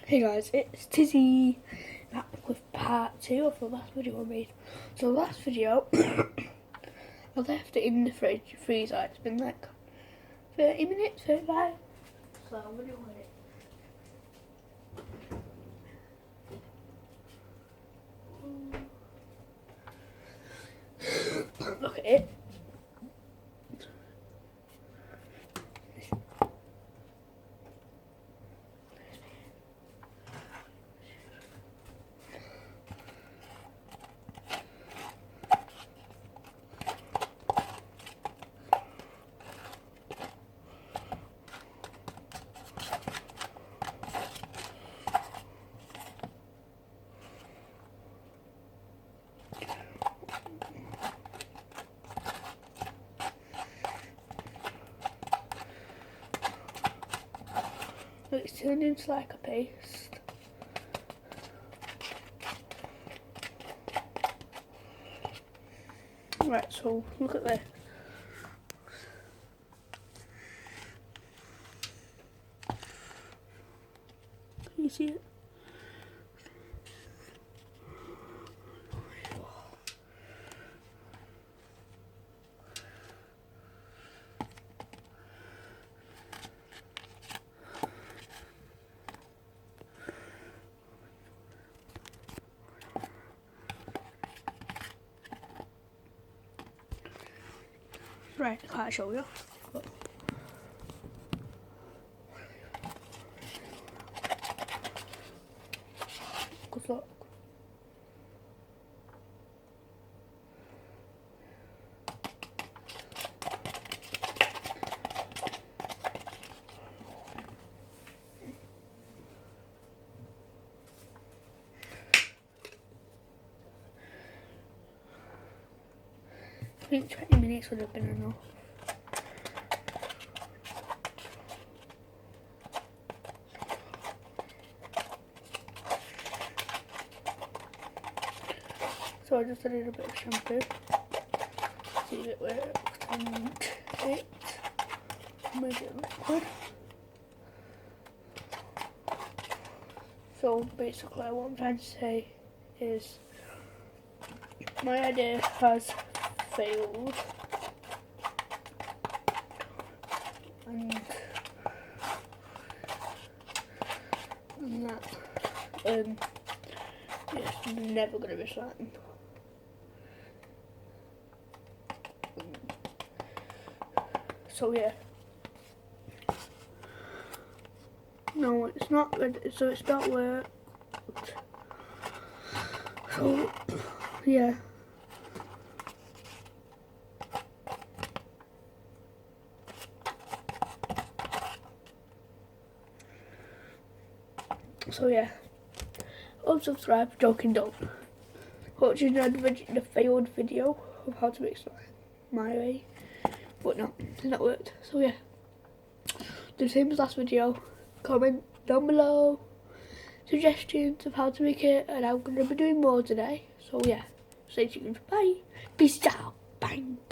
Hey guys, it's Tizzy back with part 2 of the last video I made. So the last video, I left it in the freezer. It's been like 30 minutes, 35. So I'm going to do it. Look at it. It's turned into like a paste. Right, so look at this. Can you see it? Right, I can't show you. But good luck. I think 20 minutes would have been enough. So I just added a bit of shampoo, see if it works, and it made it liquid. So basically what I'm trying to say is my idea has failed, and that it's never going to be certain. So yeah, no, it's not good. So it's not worked. So yeah. So yeah, unsubscribe, joking, don't. Hope you enjoyed the failed video of how to make slime my way, but no, it's not worked. So yeah, do the same as last video. Comment down below suggestions of how to make it, and I'm going to be doing more today. So yeah, stay tuned. Bye. Peace out. Bang.